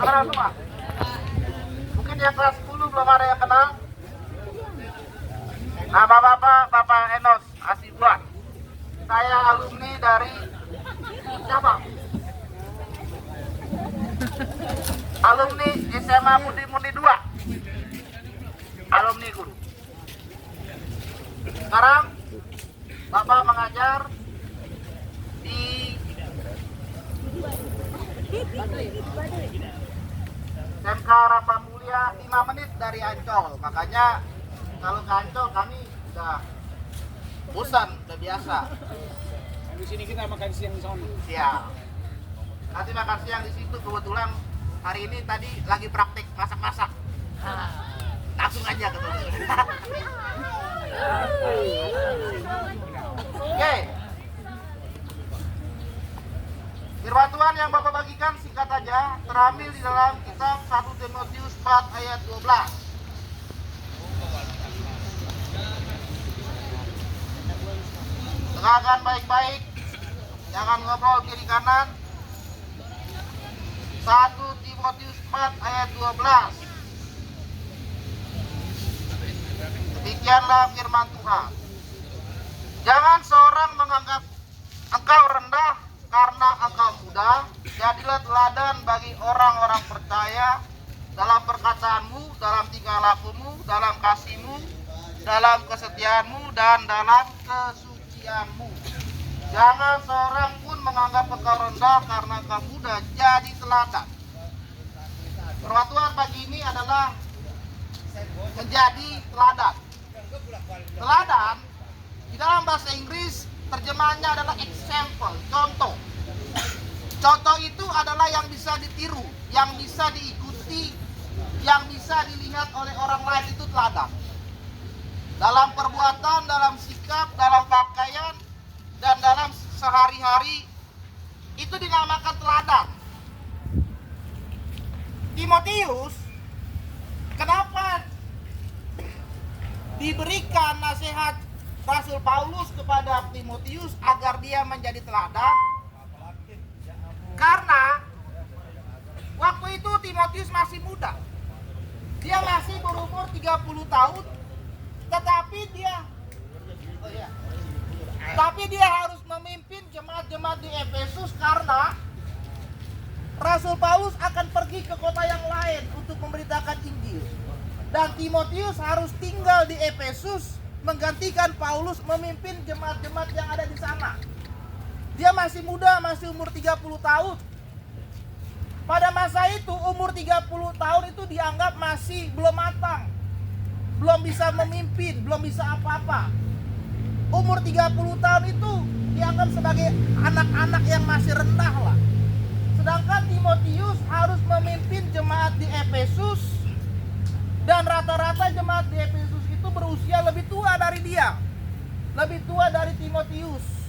Kenal semua? Mungkin yang kelas 10 belum ada yang kenal. Nah, Bapak Enos Asibuan. Saya alumni dari siapa? Alumni SMA Budi Mundi 2. Alumni guru. Sekarang Bapak mengajar di SMK Harapan Mulia 5 menit dari Ancol. Makanya kalau ke Ancol kami udah bosan, udah biasa. Di sini kita makan siang di sana. Siang. Nanti makan siang di situ, kebetulan hari ini tadi lagi praktik masak-masak. Langsung aja ketemu. Oke. Firman Tuhan yang Bapak bagikan singkat aja, terambil di dalam kitab 1 Timotius 4 ayat 12. Tegakkan baik-baik, jangan ngobrol kiri kanan. 1 Timotius 4 ayat 12. Demikianlah firman Tuhan. Jangan seorang menganggap engkau rendah karena engkau muda. Jadilah teladan bagi orang-orang percaya dalam perkataanmu, dalam tingkah lakumu, dalam kasihmu, dalam kesetiaanmu, dan dalam kesucianmu. Jangan seorang pun menganggap engkau rendah karena engkau muda. Jadi teladan. Firman Tuhan pagi ini adalah menjadi teladan. Teladan di dalam bahasa Inggris terjemahannya adalah example, contoh. Contoh itu adalah yang bisa ditiru, yang bisa diikuti, yang bisa dilihat oleh orang lain, itu teladan. Dalam perbuatan, dalam sikap, dalam pakaian, dan dalam sehari-hari, itu dinamakan teladan. Timotius, kenapa diberikan nasihat Rasul Paulus kepada Timotius agar dia menjadi teladan? Karena waktu itu Timotius masih muda. Dia masih berumur 30 tahun, tetapi dia harus memimpin jemaat-jemaat di Efesus karena Rasul Paulus akan pergi ke kota yang lain untuk memberitakan Injil. Dan Timotius harus tinggal di Efesus menggantikan Paulus memimpin jemaat-jemaat yang ada di sana. Dia masih muda, masih umur 30 tahun. Pada masa itu umur 30 tahun itu dianggap masih belum matang. Belum bisa memimpin, belum bisa apa-apa. Umur 30 tahun itu dianggap sebagai anak-anak yang masih rendah lah. Sedangkan Timotius harus memimpin jemaat di Efesus. Dan rata-rata jemaat di Efesus itu berusia lebih tua dari dia. Lebih tua dari Timotius.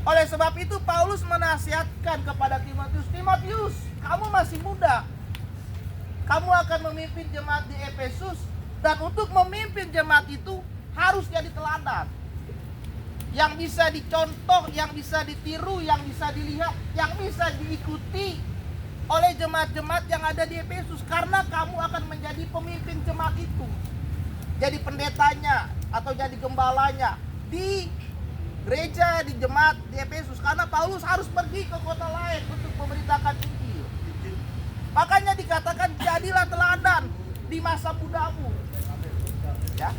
Oleh sebab itu Paulus menasihatkan kepada Timotius, Timotius, kamu masih muda. Kamu akan memimpin jemaat di Efesus. Dan untuk memimpin jemaat itu harus jadi teladan. Yang bisa dicontoh, yang bisa ditiru, yang bisa dilihat, yang bisa diikuti oleh jemaat-jemaat yang ada di Efesus. Karena kamu akan menjadi pemimpin jemaat itu. Jadi pendetanya atau jadi gembalanya di gereja, di jemaat di Efesus. Karena Paulus harus pergi ke kota lain untuk memberitakan Injil. Makanya dikatakan jadilah teladan di masa mudamu. Ya.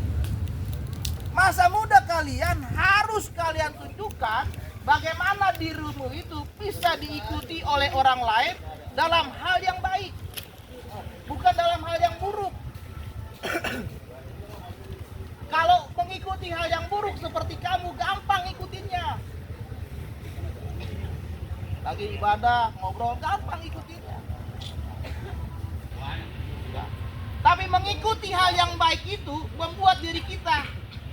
Masa muda kalian harus kalian tunjukkan bagaimana dirimu itu bisa diikuti oleh orang lain dalam hal yang baik, bukan dalam hal yang buruk. Kalau mengikuti hal yang buruk seperti kamu, gampang ikutinnya. Lagi ibadah, ngobrol, gampang ikutinnya. Tapi mengikuti hal yang baik itu membuat diri kita,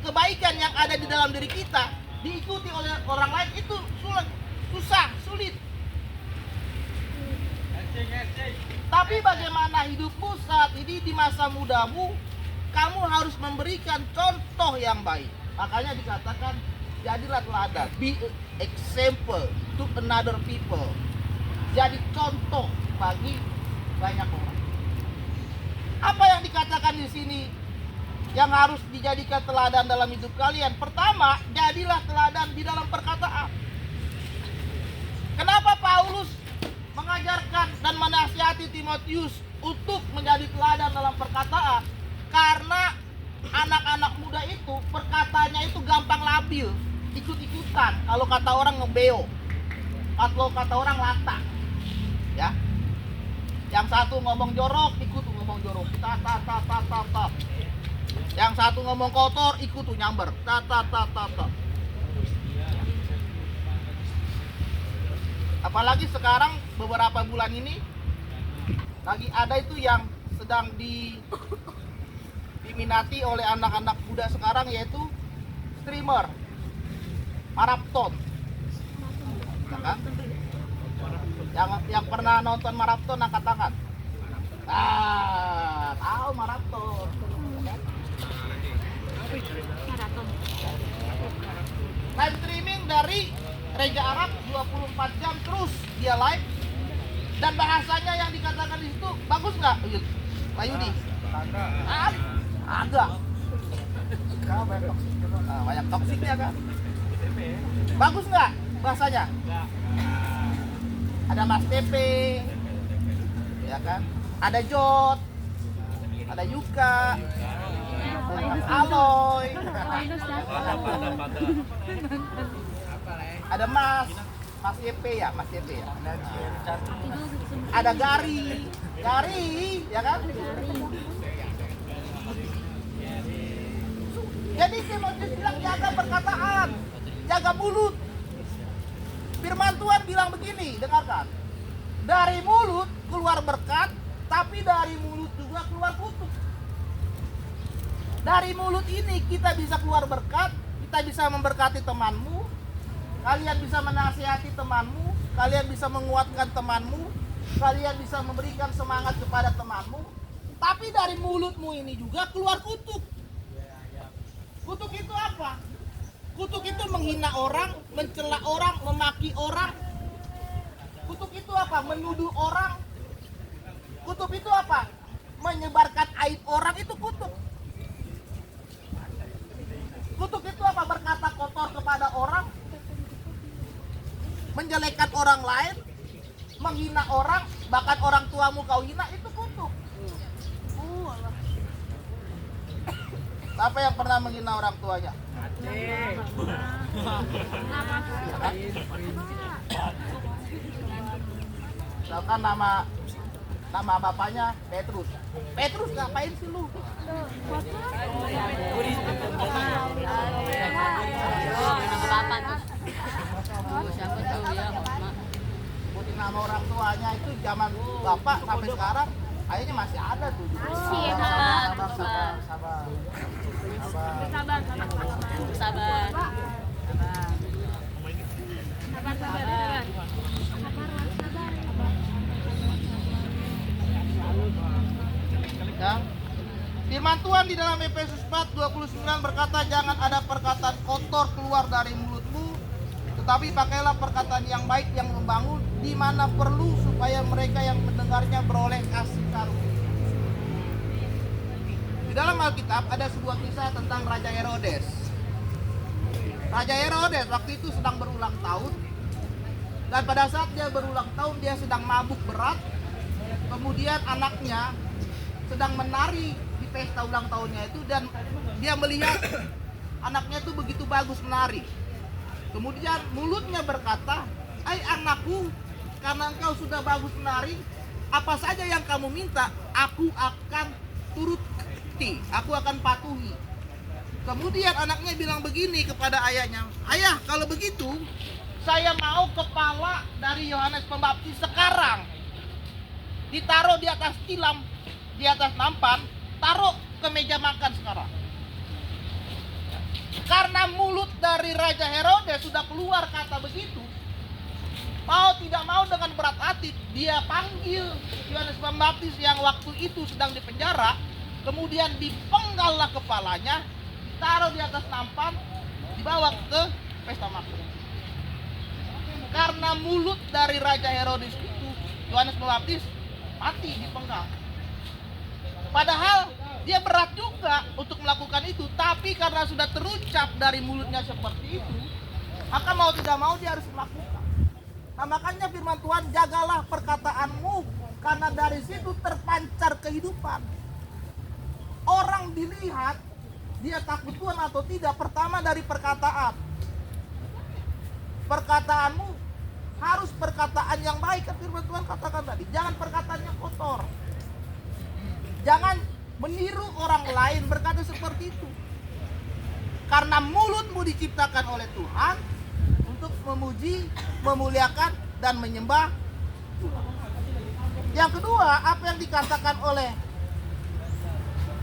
kebaikan yang ada di dalam diri kita diikuti oleh orang lain itu sulit. Tapi bagaimana hidupmu saat ini di masa mudamu, kamu harus memberikan contoh yang baik. Makanya dikatakan jadilah teladan, be example to another people. Jadi contoh bagi banyak orang. Apa yang dikatakan di sini yang harus dijadikan teladan dalam hidup kalian? Pertama, jadilah teladan di dalam perkataan. Kenapa Paulus mengajarkan dan menasihati Timotius untuk menjadi teladan dalam perkataan? Karena anak-anak muda itu perkataannya itu gampang labil, ikut-ikutan. Kalau kata orang ngebeo, atau kata orang lata, ya. Yang satu ngomong jorok, ikut ngomong jorok. Ta. Yang satu ngomong kotor, ikut nyamber. Ta. Apalagi sekarang beberapa bulan ini lagi ada itu yang sedang diminati oleh anak-anak muda sekarang, yaitu streamer maraton. Ya kan? Yang pernah nonton maraton angkat tangan. Tahu maraton. Live streaming dari Reja Arab 24 jam terus dia live, dan bahasanya yang dikatakan di situ bagus nggak, Pak Yudi? Ada. Banyak toksiknya kan? Bagus nggak bahasanya? Ada Mas TP, ya kan? Ada Jot, ada Yuka, Aloy, ada Mas YP ya, ada Gari, ya kan? Jadi Timotius bilang jaga perkataan, jaga mulut. Firman Tuhan bilang begini, dengarkan. Dari mulut keluar berkat, tapi dari mulut juga keluar kutuk. Dari mulut ini kita bisa keluar berkat, kita bisa memberkati temanmu, kalian bisa menasihati temanmu, kalian bisa menguatkan temanmu, kalian bisa memberikan semangat kepada temanmu. Tapi dari mulutmu ini juga keluar kutuk. Kutuk itu apa? Kutuk itu menghina orang, mencela orang, memaki orang. Kutuk itu apa? Menuduh orang. Kutuk itu apa? Menyebarkan aib orang, itu kutuk. Kutuk itu apa? Berkata kotor kepada orang, menjelekkan orang lain, menghina orang, bahkan orang tuamu kau hina, itu kutuk. Siapa yang pernah menghina orang tuanya? Misalkan nama bapaknya Petrus. Petrus, ngapain sih lu? Sebutin nama orang tuanya itu zaman bapak sampai sekarang kayaknya masih ada tuh. Sabar. Ya. Firman Tuhan di dalam Efesus 4:29 berkata, jangan ada perkataan kotor keluar dari mulutmu, tetapi pakailah perkataan yang baik yang membangun di mana perlu, supaya mereka yang mendengarnya beroleh kasih karunia. Di dalam Alkitab ada sebuah kisah tentang Raja Herodes. Raja Herodes waktu itu sedang berulang tahun, dan pada saat dia berulang tahun dia sedang mabuk berat. Kemudian anaknya sedang menari di pesta ulang tahunnya itu, dan dia melihat anaknya itu begitu bagus menari. Kemudian mulutnya berkata, "Hai anakku, karena engkau sudah bagus menari, apa saja yang kamu minta, aku akan turuti, aku akan patuhi." Kemudian anaknya bilang begini kepada ayahnya, "Ayah, kalau begitu saya mau kepala dari Yohanes Pembaptis sekarang ditaruh di atas tilam, di atas nampan, taruh ke meja makan sekarang." Karena mulut dari Raja Herodes sudah keluar kata begitu, mau tidak mau dengan berat hati dia panggil Yohanes Pembaptis yang waktu itu sedang dipenjara. Kemudian dipenggallah kepalanya, taruh di atas nampan, dibawa ke pesta makan. Karena mulut dari Raja Herodes itu, Yohanes Pembaptis mati dipenggal. Padahal dia berat juga untuk melakukan itu, tapi karena sudah terucap dari mulutnya seperti itu, maka mau tidak mau dia harus melakukan. Nah, makanya firman Tuhan, jagalah perkataanmu, karena dari situ terpancar kehidupan. Orang dilihat dia takut Tuhan atau tidak, pertama dari perkataan. Perkataanmu harus perkataan yang baik, kan firman Tuhan katakan tadi. Jangan perkataan yang kotor. Jangan meniru orang lain berkata seperti itu. Karena mulutmu diciptakan oleh Tuhan untuk memuji, memuliakan, dan menyembah Tuhan. Yang kedua, apa yang dikatakan oleh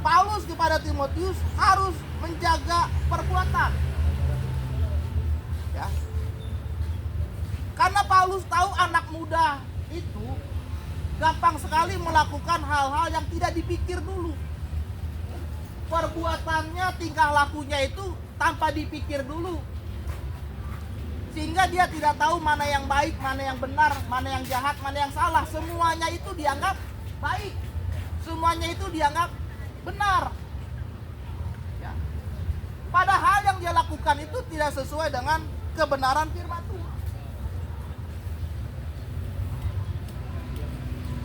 Paulus kepada Timotius, harus menjaga perbuatan. Ya. Karena Paulus tahu anak muda itu gampang sekali melakukan hal-hal yang tidak dipikir dulu. Perbuatannya, tingkah lakunya itu tanpa dipikir dulu. Sehingga dia tidak tahu mana yang baik, mana yang benar, mana yang jahat, mana yang salah. Semuanya itu dianggap baik. Semuanya itu dianggap benar. Ya. Padahal yang dia lakukan itu tidak sesuai dengan kebenaran firman Tuhan.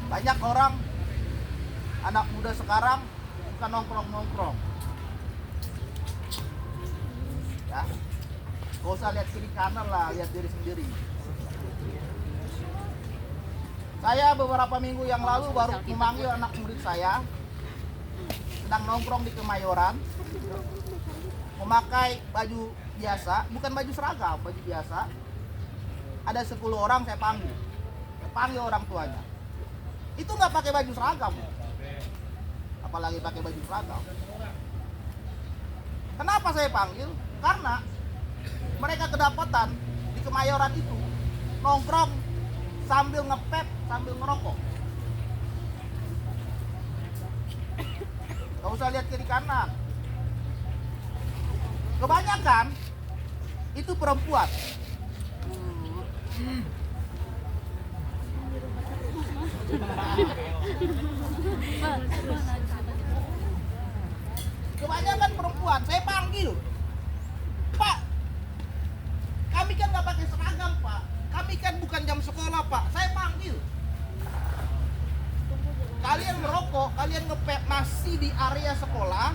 Banyak orang, anak muda sekarang, bukan nongkrong-nongkrong. Ya, gak usah lihat kiri kanan lah, lihat diri sendiri. Saya beberapa minggu yang lalu baru memanggil anak murid saya, sedang nongkrong di Kemayoran, memakai baju biasa, bukan baju seragam, baju biasa. Ada 10 orang saya panggil orang tuanya. Itu nggak pakai baju seragam, apalagi pakai baju seragam. Kenapa saya panggil? Karena mereka kedapatan di Kemayoran itu nongkrong sambil ngepep, sambil ngerokok. Gak usah lihat kiri kanan. Kebanyakan itu perempuan. Kebanyakan perempuan. Saya panggil, Pak, kami kan nggak pakai seragam, Pak. Kami kan bukan jam sekolah, Pak. Saya panggil. Kalian merokok, kalian ngepep masih di area sekolah.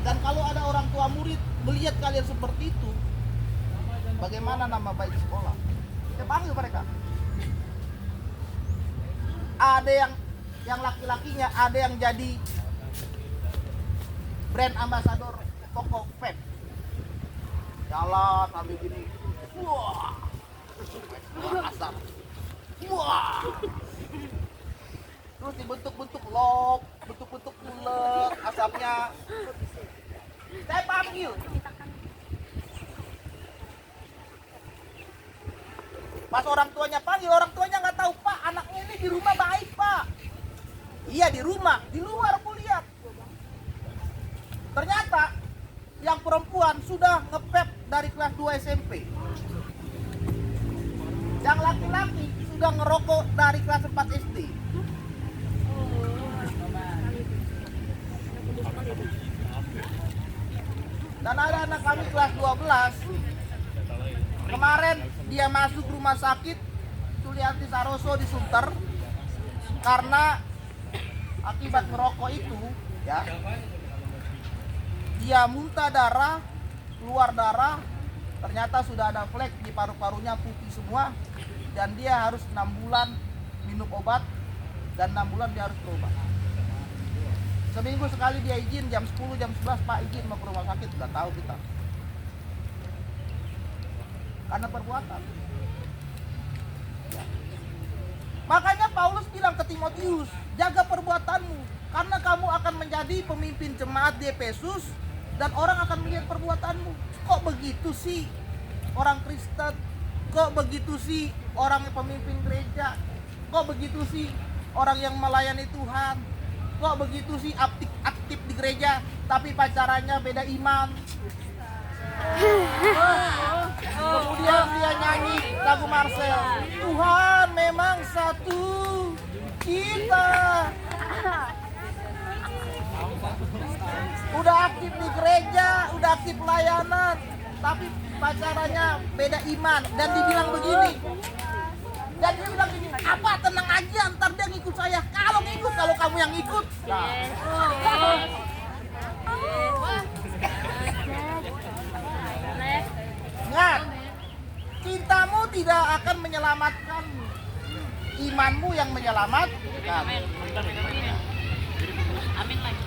Dan kalau ada orang tua murid melihat kalian seperti itu, bagaimana nama baik sekolah? Saya panggil mereka. Ada yang laki-lakinya, ada yang jadi brand ambassador toko vape. Jalan sambil gini, wah, asap, wah. Terus dibentuk-bentuk log, bentuk-bentuk ulet, asapnya. Saya panggil. Pas orang tuanya panggil, orang tuanya nggak tahu, Pak, anaknya ini di rumah baik, Pak. Iya, di rumah, di luar aku lihat. Ternyata yang perempuan sudah ngepep dari kelas 2 SMP. Yang laki-laki sudah ngerokok dari kelas 4 SD. Dan ada anak kami kelas 12. Kemarin dia masuk rumah sakit Sulianti Saroso di Sunter karena akibat merokok itu, ya, dia muntah darah, keluar darah, ternyata sudah ada flek di paru-parunya, putih semua, dan dia harus 6 bulan minum obat dan 6 bulan dia harus berobat. Seminggu sekali dia izin, jam 10, jam 11, Pak izin mau ke rumah sakit, udah tahu kita. Karena perbuatan. Ya. Makanya Paulus bilang ke Timotius, jaga perbuatanmu, karena kamu akan menjadi pemimpin jemaat di Efesus dan orang akan melihat perbuatanmu. Kok begitu sih orang Kristen? Kok begitu sih orang yang pemimpin gereja? Kok begitu sih orang yang melayani Tuhan? Kok begitu sih aktif di gereja tapi pacarannya beda iman? Kemudian dia nyanyi lagu Marcel, Tuhan memang satu, udah aktif di gereja, udah aktif pelayanan, tapi pacarannya beda iman dan dibilang begini. Dan dia bilang gini, apa tenang aja, ntar dia ngikut saya. Kalau ngikut, kalau kamu yang ikut. Nah, ingat, cintamu tidak akan menyelamatkan, imanmu yang menyelamatkan. Amin lagi.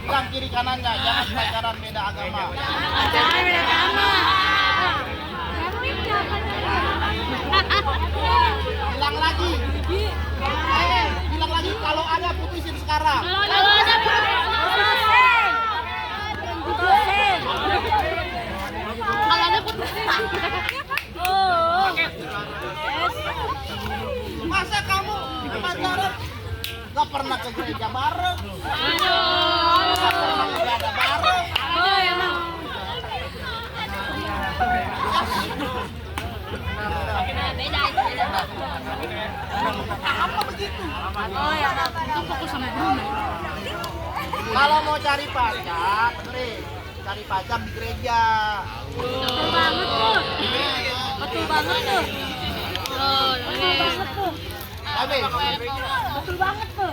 Bilang kiri kanannya, jangan pacaran beda agama. Jangan beda agama. Bilang lagi. Bilang lagi kalau ada putusin sekarang. Kalau ada putusin. Kalau ada putusin. Oh. Masa kamu pacaran gak pernah ke gereja bareng, gak pernah ibadah bareng. Oh, emang. Beda. Apa begitu? Oh ya, itu fokus sama dulu. Kalau mau cari pacar, cari pacar di gereja. Betul banget tuh. Betul banget tuh. Habis, Betul banget tuh.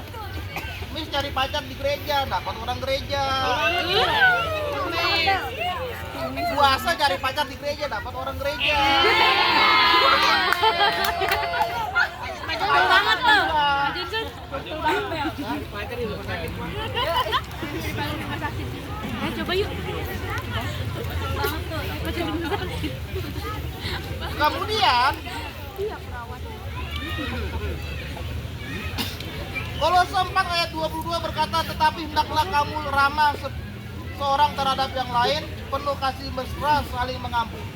Mis cari pacar di gereja, dapat orang gereja. Puasa cari pacar di gereja, dapat orang gereja. Betul banget tuh. Coba yuk. Kemudian Kolose 4 ayat 22 berkata, tetapi hendaklah kamu ramah seorang terhadap yang lain, penuh kasih mesra, saling mengampuni.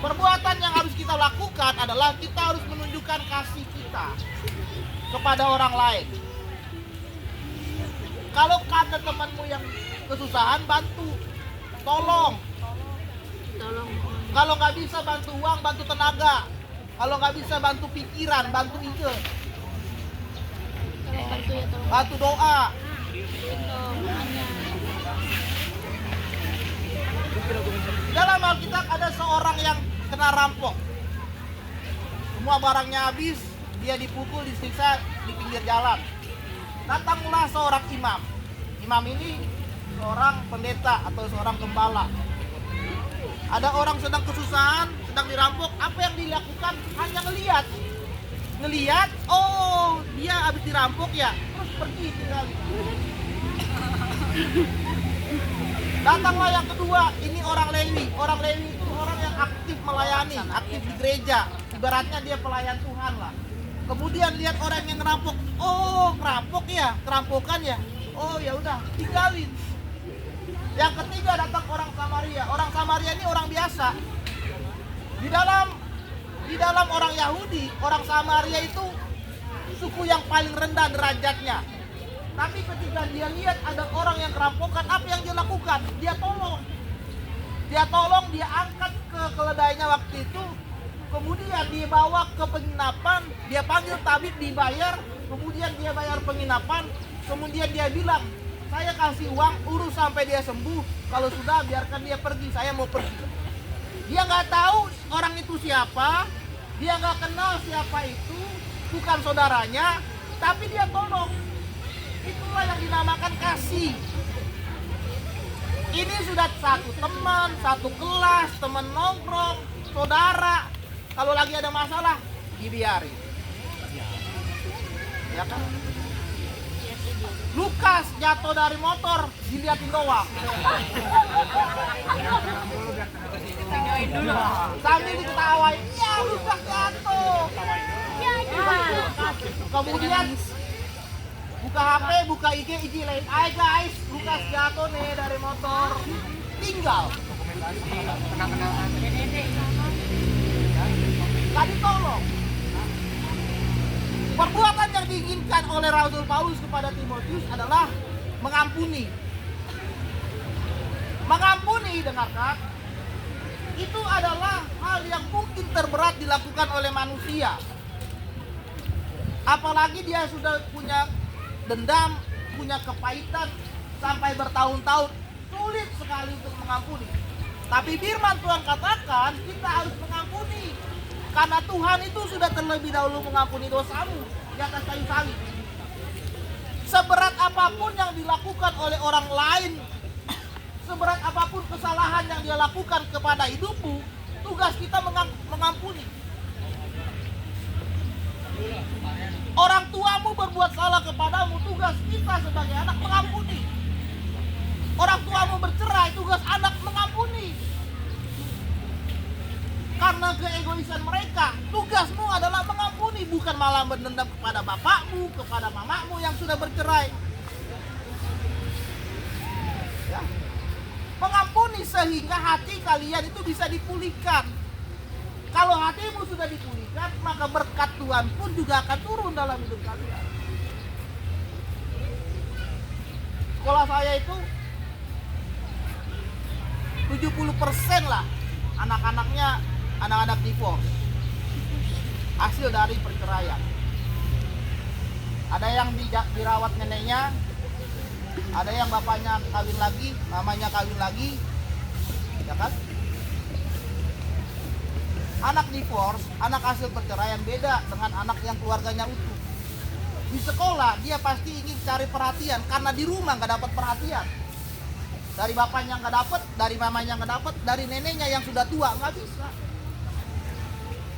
Perbuatan yang harus kita lakukan adalah kita harus menunjukkan kasih kita kepada orang lain. Kalau ada temanmu yang kesusahan, bantu, tolong. Kalau nggak bisa bantu uang, bantu tenaga. Kalau nggak bisa bantu pikiran, bantu ide. Bantu doa. Dalam Alkitab ada seorang yang kena rampok. Semua barangnya habis, dia dipukul, disiksa di pinggir jalan. Datanglah seorang imam. Imam ini seorang pendeta atau seorang gembala. Ada orang sedang kesusahan, sedang dirampok, apa yang dilakukan? Hanya ngelihat, oh dia habis dirampok ya, terus pergi tinggal. Datanglah yang kedua, ini orang Lewi. Orang Lewi itu orang yang aktif melayani, aktif di gereja. Ibaratnya dia pelayan Tuhan lah. Kemudian lihat orang yang ngerampok, oh ngerampok ya, kerampokan ya. Oh ya udah, tinggalin. Yang ketiga datang orang Samaria. Orang Samaria ini orang biasa. Di dalam orang Yahudi, orang Samaria itu suku yang paling rendah derajatnya. Tapi ketika dia lihat ada orang yang kerampokan, apa yang dia lakukan? Dia tolong, dia angkat ke keledainya waktu itu. Kemudian dia bawa ke penginapan, dia panggil tabib, dibayar. Kemudian dia bayar penginapan. Kemudian dia bilang, saya kasih uang, urus sampai dia sembuh. Kalau sudah, biarkan dia pergi, saya mau pergi. Dia nggak tahu orang itu siapa, dia nggak kenal siapa itu, bukan saudaranya, tapi dia tolong. Itulah yang dinamakan kasih. Ini sudah satu teman, satu kelas, teman nongkrong, saudara. Kalau lagi ada masalah, dibiarin. Ya kan? Lukas jatuh dari motor, dilihatin doang. Sambil diketawain, ya Lukas jatuh. Kemudian buka HP, buka IG lain. Hai guys, Lukas jatuh nih dari motor. Tinggal. Tadi tolong. Perbuatan yang diinginkan oleh Rasul Paulus kepada Timotius adalah mengampuni. Mengampuni, dengarkan, itu adalah hal yang mungkin terberat dilakukan oleh manusia. Apalagi dia sudah punya dendam, punya kepahitan sampai bertahun-tahun, sulit sekali untuk mengampuni. Tapi firman Tuhan katakan kita harus mengampuni. Karena Tuhan itu sudah terlebih dahulu mengampuni dosamu di atas kayu salib. Seberat apapun yang dilakukan oleh orang lain, seberat apapun kesalahan yang dia lakukan kepada hidupmu, tugas kita mengampuni. Orang tuamu berbuat salah kepadamu, tugas kita sebagai anak mengampuni. Orang tuamu bercerai, tugas anak mengampuni. Karena keegoisan mereka, tugasmu adalah mengampuni, bukan malah mendendam kepada bapakmu, kepada mamamu yang sudah bercerai. Ya. Mengampuni sehingga hati kalian itu bisa dipulihkan. Kalau hatimu sudah dipulihkan, maka berkat Tuhan pun juga akan turun dalam hidup kalian. Sekolah saya itu 70% lah anak-anaknya anak-anak divorce, hasil dari perceraian. Ada yang dirawat neneknya, ada yang bapaknya kawin lagi, mamanya kawin lagi, ya kan? Anak divorce, anak hasil perceraian beda dengan anak yang keluarganya utuh. Di sekolah dia pasti ingin cari perhatian karena di rumah nggak dapat perhatian. Dari bapaknya nggak dapat, dari mamanya nggak dapat, dari neneknya yang sudah tua nggak bisa.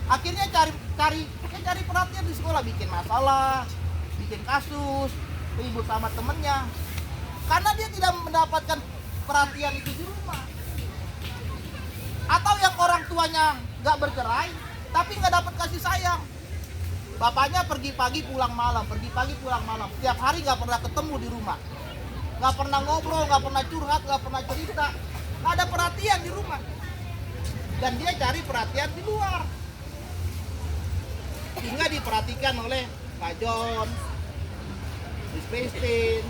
Akhirnya cari perhatian di sekolah, bikin masalah, bikin kasus, ribut sama temennya. Karena dia tidak mendapatkan perhatian itu di rumah. Atau yang orang tuanya nggak bercerai, tapi nggak dapat kasih sayang. Bapaknya pergi pagi pulang malam, pergi pagi pulang malam. Setiap hari nggak pernah ketemu di rumah. Nggak pernah ngobrol, nggak pernah curhat, nggak pernah cerita. Nggak ada perhatian di rumah. Dan dia cari perhatian di luar. Sehingga diperhatikan oleh Pak John, Miss Christine,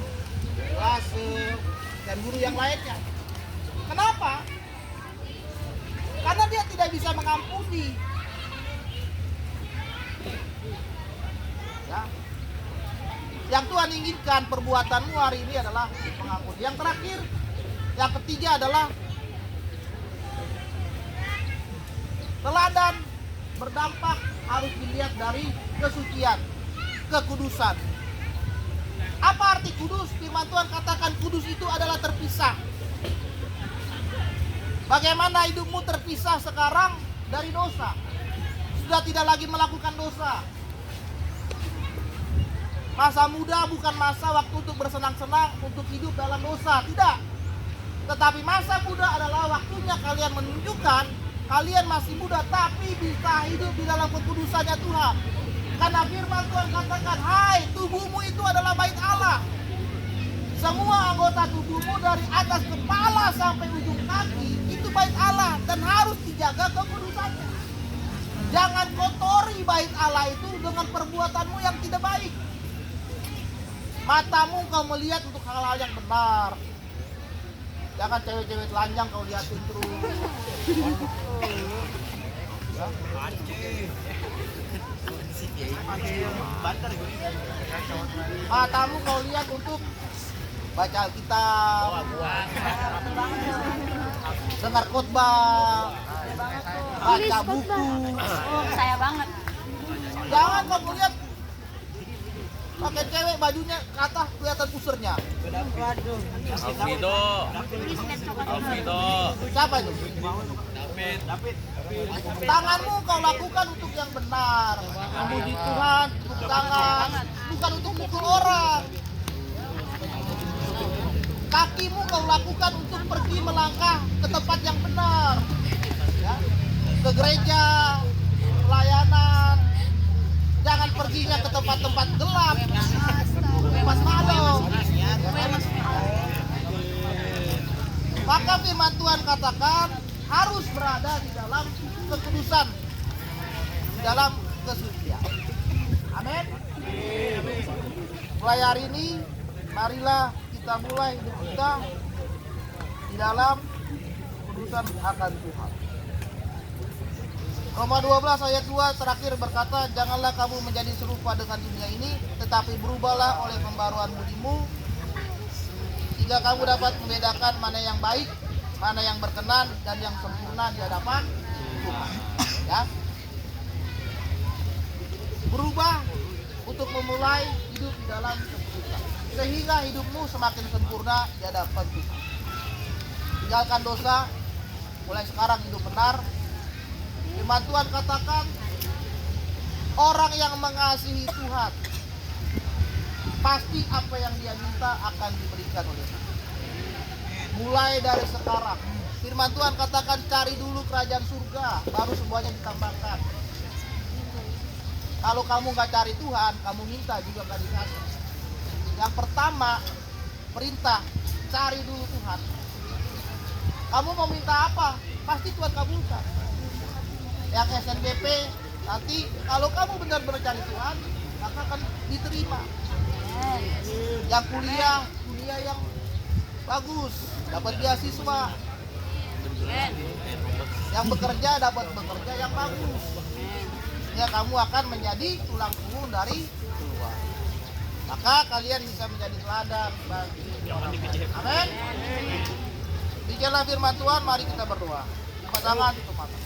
Lase, dan guru yang lainnya. Kenapa? Karena dia tidak bisa mengampuni. Ya. Yang Tuhan inginkan perbuatanmu hari ini adalah mengampuni. Yang terakhir, yang ketiga adalah teladan berdampak harus dilihat dari kesucian, kekudusan. Apa arti kudus? Firman Tuhan katakan kudus itu adalah terpisah. Bagaimana hidupmu terpisah sekarang dari dosa? Sudah tidak lagi melakukan dosa. Masa muda bukan masa waktu untuk bersenang-senang, untuk hidup dalam dosa, tidak. Tetapi masa muda adalah waktunya kalian menunjukkan kalian masih muda tapi bisa hidup di dalam kekudusannya Tuhan. Karena firman Tuhan katakan, hai, tubuhmu itu adalah bait Allah. Semua anggota tubuhmu dari atas kepala sampai ujung kaki itu bait Allah dan harus dijaga kekudusannya. Jangan kotori bait Allah itu dengan perbuatanmu yang tidak baik. Matamu kau melihat untuk hal-hal yang benar. Jangan cewek-cewek telanjang kau lihatin terus. Ya. Matamu kau lihat untuk baca Alkitab, dengar khotbah, baca buku. Oh, saya banget. Jangan kamu lihat pakai cewek bajunya ke atas kelihatan pusernya. Alfredo. Siapa itu? David. Tanganmu kau lakukan untuk yang benar, memuji Tuhan, tepuk tangan, bukan untuk pukul orang. Kakimu kau lakukan untuk pergi melangkah ke tempat yang benar, ya, ke gereja, pelayanan. Jangan perginya ke tempat-tempat gelap, tempat malam. Maka firman Tuhan katakan harus berada di dalam kekudusan, di dalam kesucian. Amin. Mulai hari ini, marilah kita mulai hidup kita di dalam kekudusan akan Tuhan. Roma 12 ayat 2 terakhir berkata, janganlah kamu menjadi serupa dengan dunia ini, tetapi berubahlah oleh pembaruan budimu, Sehingga kamu dapat membedakan mana yang baik, mana yang berkenan, dan yang sempurna di hadapan Tuhan. Ya. Berubah untuk memulai hidup di dalam sempurna, sehingga hidupmu semakin sempurna di hadapan Tuhan. Tinggalkan dosa, mulai sekarang hidup benar. Firman Tuhan katakan, orang yang mengasihi Tuhan pasti apa yang dia minta akan diberikan oleh Tuhan. Mulai dari sekarang, firman Tuhan katakan, cari dulu kerajaan surga, baru semuanya ditambahkan. Kalau kamu nggak cari Tuhan, kamu minta juga nggak dikasih. Yang pertama, perintah, cari dulu Tuhan. Kamu mau minta apa? Pasti Tuhan kabulkan. Yang SNBP, nanti kalau kamu benar-benar cari Tuhan, maka akan diterima. Yang kuliah yang bagus, dapat beasiswa. Yang bekerja dapat bekerja yang bagus. Ya, kamu akan menjadi tulang punggung dari keluarga. Maka kalian bisa menjadi teladan bagi orang lain. Amin. Demikianlah firman Tuhan, mari kita berdoa. Lipat tangan, tutup mata.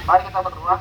Mari kita berdoa.